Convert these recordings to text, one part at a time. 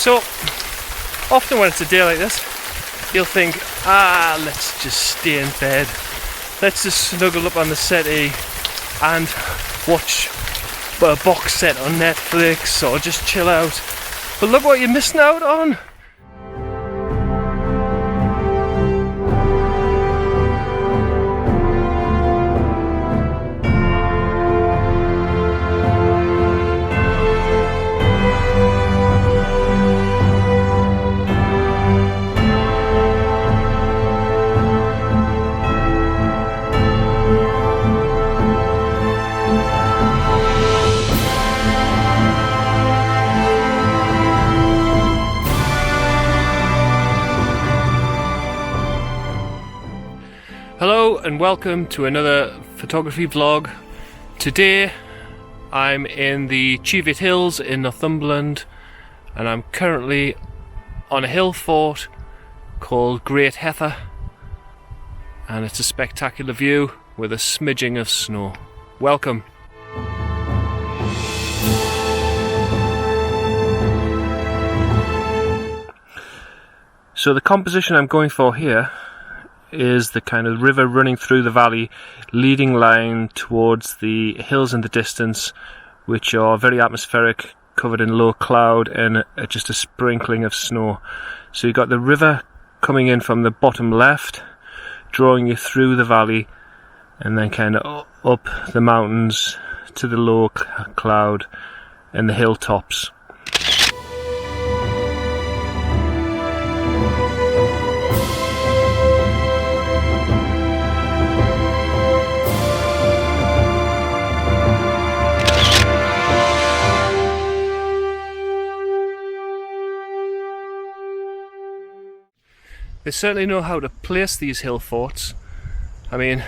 So often when it's a day like this, you'll think, let's just stay in bed, let's just snuggle up on the settee and watch a box set on Netflix or just chill out. But look what you're missing out on. Hello and welcome to another photography vlog. Today I'm in the Cheviot Hills in Northumberland and I'm currently on a hill fort called Great Hetha, and it's a spectacular view with a smidging of snow. Welcome. So the composition I'm going for here is the kind of river running through the valley, leading line towards the hills in the distance, which are very atmospheric, covered in low cloud and just a sprinkling of snow. So you've got the river coming in from the bottom left, drawing you through the valley, and then kind of up the mountains to the low cloud and the hilltops. They certainly know how to place these hill forts. I mean,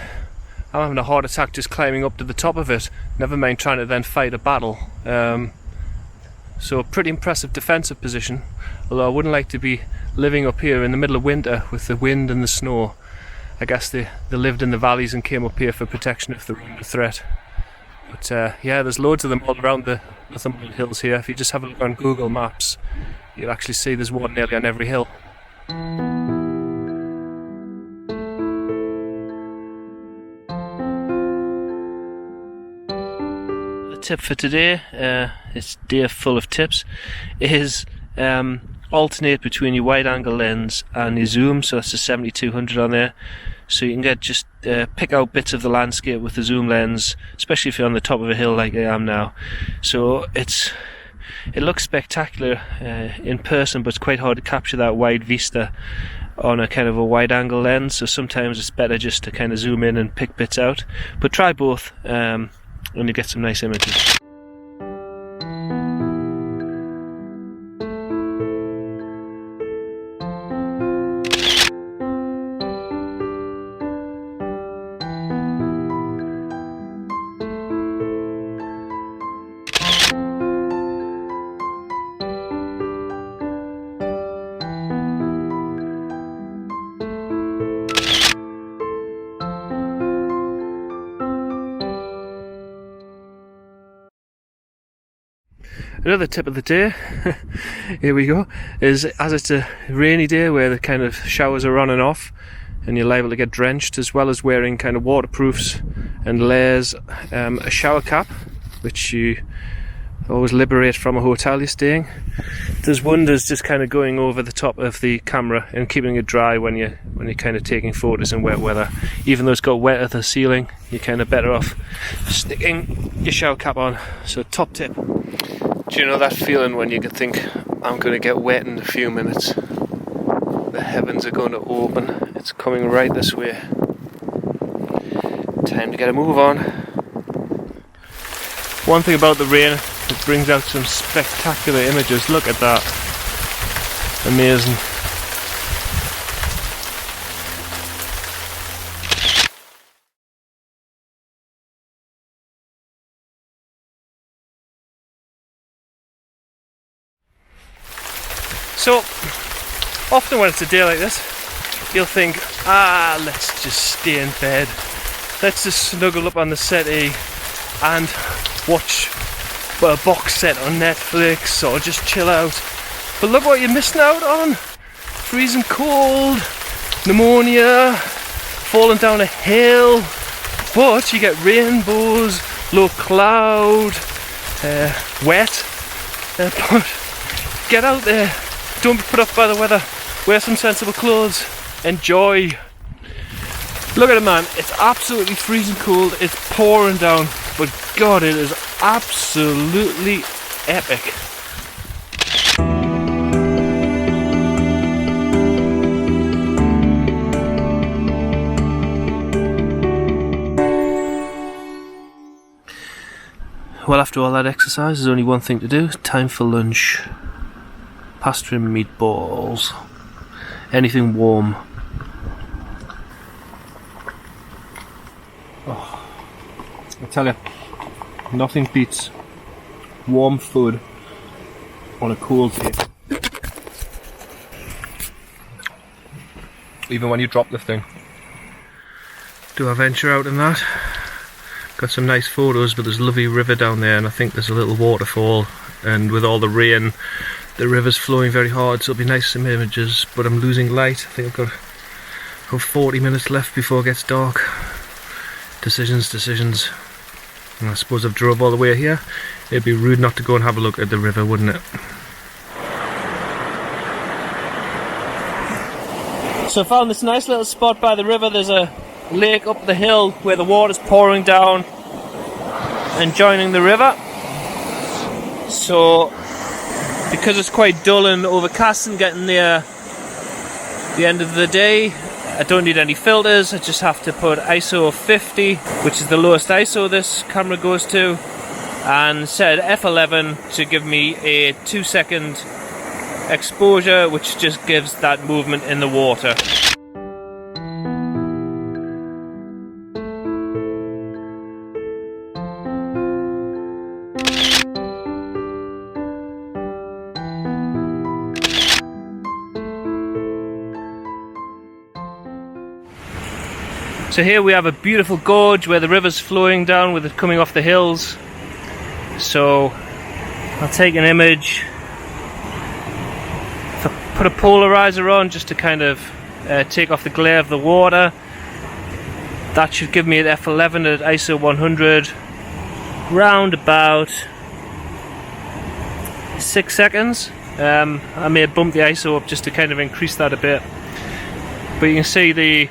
I'm having a heart attack just climbing up to the top of it, never mind trying to then fight a battle. So a pretty impressive defensive position, although I wouldn't like to be living up here in the middle of winter with the wind and the snow. I guess they lived in the valleys and came up here for protection if there were a threat. But yeah, there's loads of them all around the Northumberland hills here. If you just have a look on Google Maps, you'll actually see there's one nearly on every hill. Tip for today, it's day full of tips, is alternate between your wide angle lens and your zoom. So that's the 7200 on there, so you can get just pick out bits of the landscape with the zoom lens, especially if you're on the top of a hill like I am now. So it looks spectacular in person, but it's quite hard to capture that wide vista on a kind of a wide angle lens, so sometimes it's better just to kind of zoom in and pick bits out, but try both and you get some nice images. Another tip of the day, here we go, is as it's a rainy day where the kind of showers are on and off and you're liable to get drenched, as well as wearing kind of waterproofs and layers, a shower cap which you always liberate from a hotel you're staying. There's wonders just kind of going over the top of the camera and keeping it dry when you're kind of taking photos in wet weather. Even though it's got wet at the ceiling, you're kind of better off sticking your shower cap on. So top tip. Do you know that feeling when you think, I'm going to get wet in a few minutes? The heavens are going to open. It's coming right this way. Time to get a move on. One thing about the rain, it brings out some spectacular images. Look at that. Amazing. So often when it's a day like this, you'll think, let's just stay in bed, let's just snuggle up on the settee and watch a box set on Netflix or just chill out. But look what you're missing out on. Freezing cold, pneumonia, falling down a hill. But you get rainbows, low cloud, wet. But get out there. Don't be put off by the weather. Wear some sensible clothes. Enjoy. Look at it, man. It's absolutely freezing cold. It's pouring down. But God, it is absolutely epic. Well, after all that exercise, there's only one thing to do. Time for lunch. Pasta and meatballs. Anything warm. Oh, I tell you, nothing beats warm food on a cold day. Even when you drop the thing. Do I venture out in that? Got some nice photos, but there's a lovely river down there, and I think there's a little waterfall, and with all the rain the river's flowing very hard, so it'll be nice some images, but I'm losing light. I think I've got about 40 minutes left before it gets dark. Decisions. And I suppose I've drove all the way here. It'd be rude not to go and have a look at the river, wouldn't it? So I found this nice little spot by the river. There's a lake up the hill where the water's pouring down and joining the river. So because it's quite dull and overcast and getting near the end of the day, I don't need any filters. I just have to put ISO 50, which is the lowest ISO this camera goes to, and set F11 to give me a 2-second exposure, which just gives that movement in the water. So here we have a beautiful gorge where the river's flowing down with it coming off the hills. So I'll take an image, put a polarizer on just to kind of take off the glare of the water. That should give me an F11 at ISO 100, round about 6 seconds. I may bump the ISO up just to kind of increase that a bit. But you can see the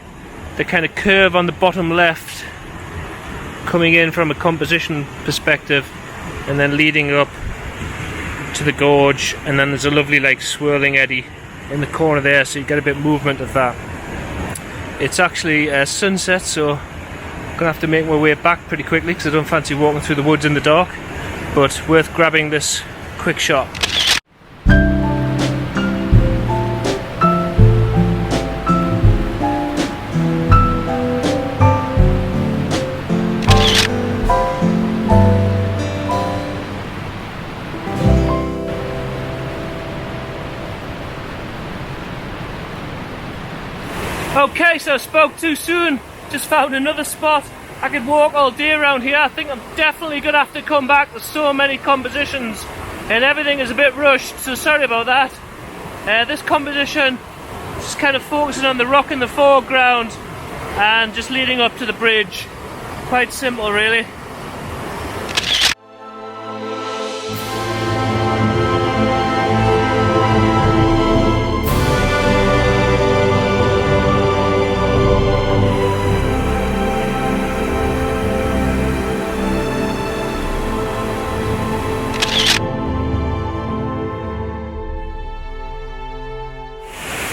kind of curve on the bottom left coming in from a composition perspective and then leading up to the gorge, and then there's a lovely like swirling eddy in the corner there, so you get a bit of movement of that. It's actually sunset, so I'm gonna have to make my way back pretty quickly because I don't fancy walking through the woods in the dark, but worth grabbing this quick shot. Okay, so I spoke too soon. Just found another spot. I could walk all day around here. I think I'm definitely gonna have to come back. There's so many compositions and everything is a bit rushed, so sorry about that. This composition just kind of focusing on the rock in the foreground and just leading up to the bridge. Quite simple, really.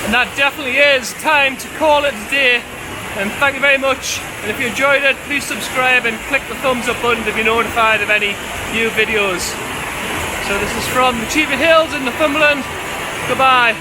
And that definitely is time to call it a day. And thank you very much. And if you enjoyed it, please subscribe and click the thumbs up button to be notified of any new videos. So this is from the Cheviot Hills in Northumberland. Goodbye.